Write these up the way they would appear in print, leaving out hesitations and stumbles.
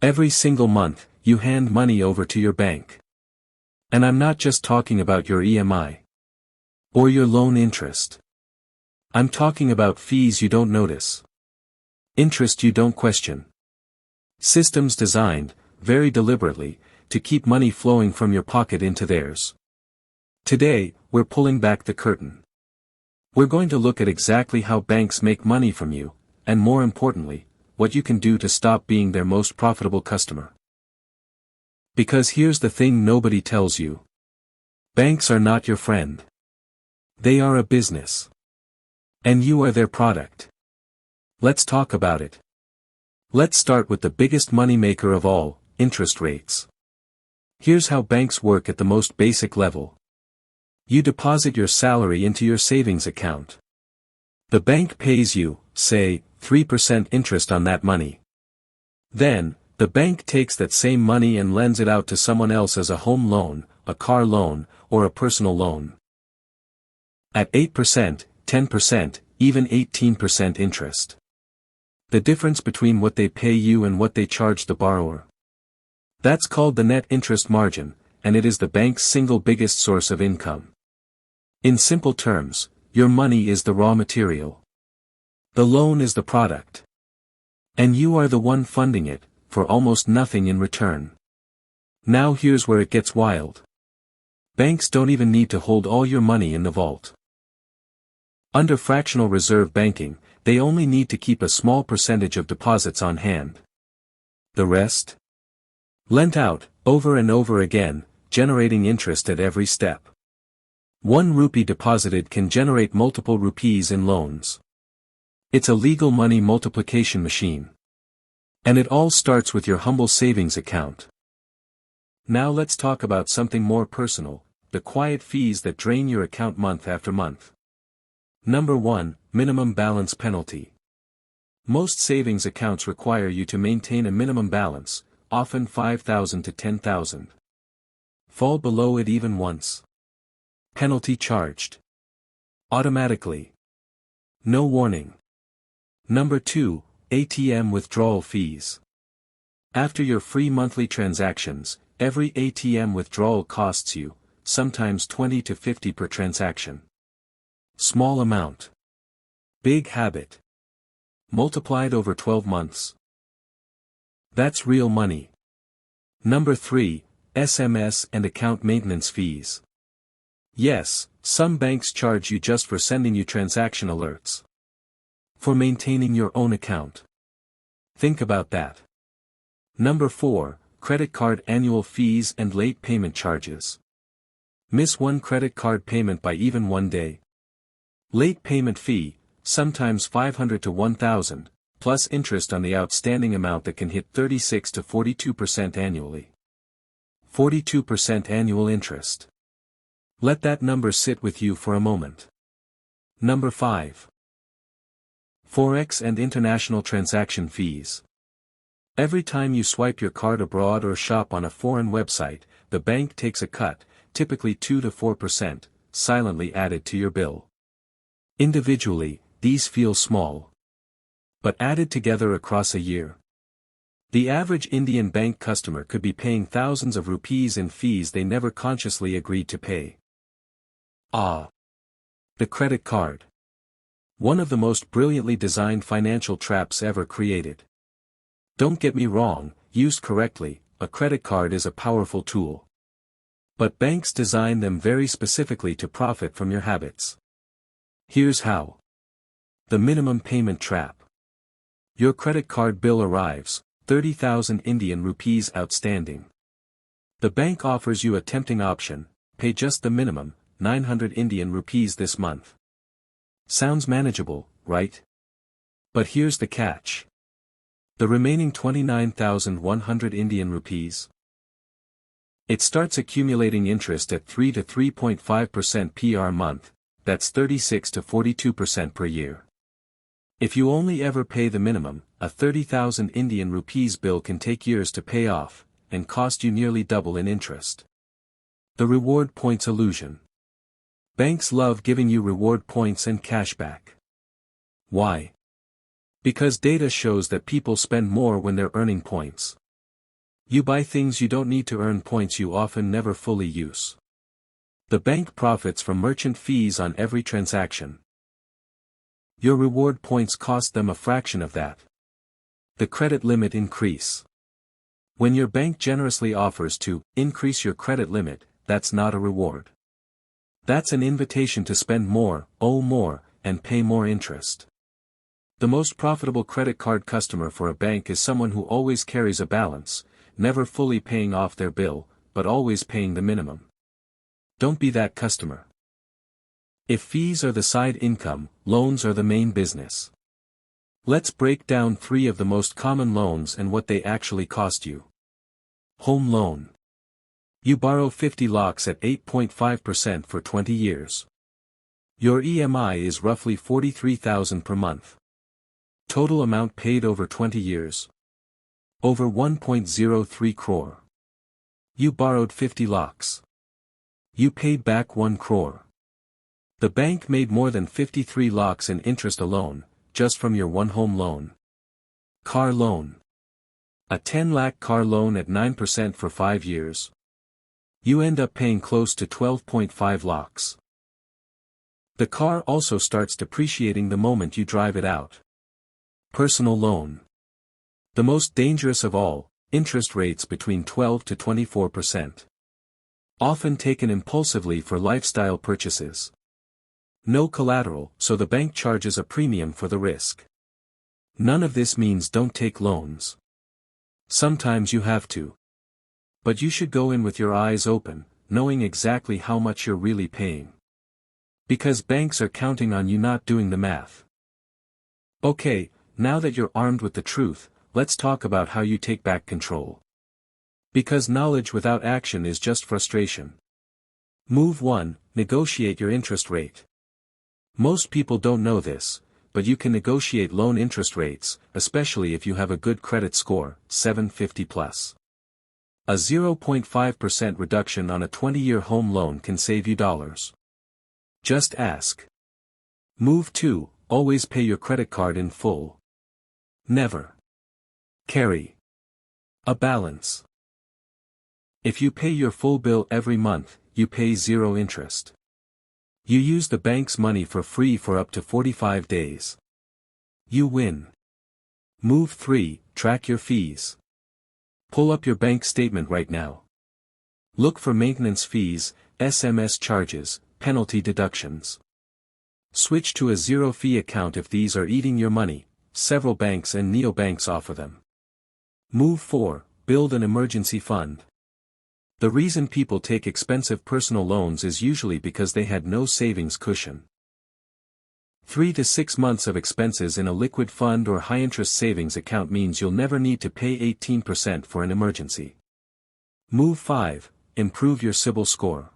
Every single month, you hand money over to your bank. And I'm not just talking about your EMI. Or your loan interest. I'm talking about fees you don't notice. Interest you don't question. Systems designed, very deliberately, to keep money flowing from your pocket into theirs. Today, we're pulling back the curtain. We're going to look at exactly how banks make money from you, and more importantly, what you can do to stop being their most profitable customer. Because here's the thing nobody tells you. Banks are not your friend. They are a business. And you are their product. Let's talk about it. Let's start with the biggest moneymaker of all, interest rates. Here's how banks work at the most basic level. You deposit your salary into your savings account. The bank pays you, say, 3% interest on that money. Then, the bank takes that same money and lends it out to someone else as a home loan, a car loan, or a personal loan. At 8%, 10%, even 18% interest. The difference between what they pay you and what they charge the borrower. That's called the net interest margin, and it is the bank's single biggest source of income. In simple terms, your money is the raw material. The loan is the product. And you are the one funding it, for almost nothing in return. Now here's where it gets wild. Banks don't even need to hold all your money in the vault. Under fractional reserve banking, they only need to keep a small percentage of deposits on hand. The rest? Lent out, over and over again, generating interest at every step. 1 rupee deposited can generate multiple rupees in loans. It's a legal money multiplication machine. And it all starts with your humble savings account. Now let's talk about something more personal, the quiet fees that drain your account month after month. Number 1, minimum balance penalty. Most savings accounts require you to maintain a minimum balance, often 5,000 to 10,000. Fall below it even once. Penalty charged. Automatically. No warning. Number 2, ATM withdrawal fees. After your free monthly transactions, every ATM withdrawal costs you, sometimes 20 to 50 per transaction. Small amount. Big habit. Multiplied over 12 months. That's real money. Number 3, SMS and account maintenance fees. Yes, some banks charge you just for sending you transaction alerts. For maintaining your own account. Think about that. Number 4, credit card annual fees and late payment charges. Miss one credit card payment by even 1 day. Late payment fee, sometimes 500 to 1,000, plus interest on the outstanding amount that can hit 36 to 42% annually. 42% annual interest. Let that number sit with you for a moment. Number 5. Forex and international transaction fees. Every time you swipe your card abroad or shop on a foreign website, the bank takes a cut, typically 2 to 4%, silently added to your bill. Individually, these feel small. But added together across a year. The average Indian bank customer could be paying thousands of rupees in fees they never consciously agreed to pay. The credit card. One of the most brilliantly designed financial traps ever created. Don't get me wrong, used correctly, a credit card is a powerful tool. But banks design them very specifically to profit from your habits. Here's how. The minimum payment trap. Your credit card bill arrives, 30,000 Indian rupees outstanding. The bank offers you a tempting option, pay just the minimum, 900 Indian rupees this month. Sounds manageable, right? But here's the catch. The remaining 29,100 Indian rupees. It starts accumulating interest at 3 to 3.5% per month, that's 36 to 42% per year. If you only ever pay the minimum, a 30,000 Indian rupees bill can take years to pay off, and cost you nearly double in interest. The reward points illusion. Banks love giving you reward points and cashback. Why? Because data shows that people spend more when they're earning points. You buy things you don't need to earn points you often never fully use. The bank profits from merchant fees on every transaction. Your reward points cost them a fraction of that. The credit limit increase. When your bank generously offers to increase your credit limit, that's not a reward. That's an invitation to spend more, owe more, and pay more interest. The most profitable credit card customer for a bank is someone who always carries a balance, never fully paying off their bill, but always paying the minimum. Don't be that customer. If fees are the side income, loans are the main business. Let's break down 3 of the most common loans and what they actually cost you. Home loan. You borrow 50 lakhs at 8.5% for 20 years. Your EMI is roughly 43,000 per month. Total amount paid over 20 years. Over 1.03 crore. You borrowed 50 lakhs. You paid back 1 crore. The bank made more than 53 lakhs in interest alone, just from your one home loan. Car loan. A 10 lakh car loan at 9% for 5 years. You end up paying close to 12.5 lakhs. The car also starts depreciating the moment you drive it out. Personal loan. The most dangerous of all, interest rates between 12 to 24%. Often taken impulsively for lifestyle purchases. No collateral, so the bank charges a premium for the risk. None of this means don't take loans. Sometimes you have to. But you should go in with your eyes open, knowing exactly how much you're really paying. Because banks are counting on you not doing the math. Okay, now that you're armed with the truth, let's talk about how you take back control. Because knowledge without action is just frustration. Move 1, negotiate your interest rate. Most people don't know this, but you can negotiate loan interest rates, especially if you have a good credit score, 750 plus. A 0.5% reduction on a 20-year home loan can save you dollars. Just ask. Move 2, always pay your credit card in full. Never carry a balance. If you pay your full bill every month, you pay 0 interest. You use the bank's money for free for up to 45 days. You win. Move 3, track your fees. Pull up your bank statement right now. Look for maintenance fees, SMS charges, penalty deductions. Switch to a zero-fee account if these are eating your money. Several banks and neobanks offer them. Move 4, build an emergency fund. The reason people take expensive personal loans is usually because they had no savings cushion. 3 to 6 months of expenses in a liquid fund or high-interest savings account means you'll never need to pay 18% for an emergency. Move 5, improve your CIBIL score.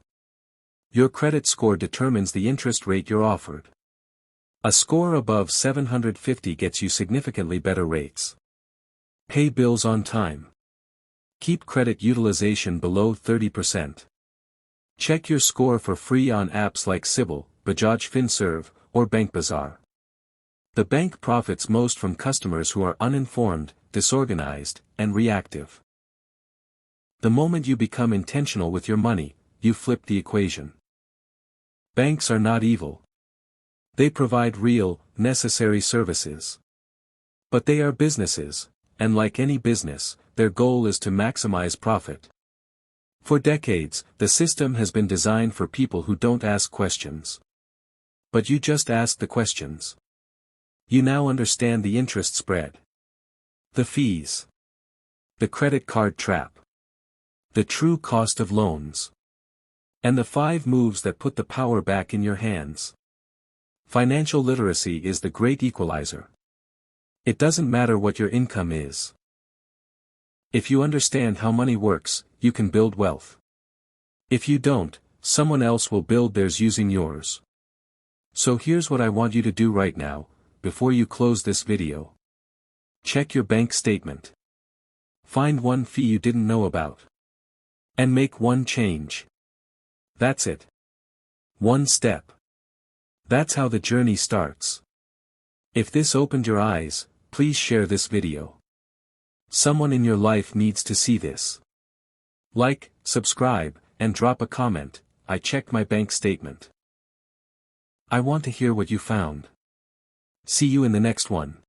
Your credit score determines the interest rate you're offered. A score above 750 gets you significantly better rates. Pay bills on time. Keep credit utilization below 30%. Check your score for free on apps like CIBIL, Bajaj Finserv, or BankBazaar. The bank profits most from customers who are uninformed, disorganized, and reactive. The moment you become intentional with your money, you flip the equation. Banks are not evil. They provide real, necessary services. But they are businesses, and like any business, their goal is to maximize profit. For decades, the system has been designed for people who don't ask questions. But you just ask the questions. You now understand the interest spread. The fees. The credit card trap. The true cost of loans. And the 5 moves that put the power back in your hands. Financial literacy is the great equalizer. It doesn't matter what your income is. If you understand how money works, you can build wealth. If you don't, someone else will build theirs using yours. So here's what I want you to do right now, before you close this video. Check your bank statement. Find one fee you didn't know about. And make one change. That's it. One step. That's how the journey starts. If this opened your eyes, please share this video. Someone in your life needs to see this. Like, subscribe, and drop a comment. I checked my bank statement. I want to hear what you found. See you in the next one.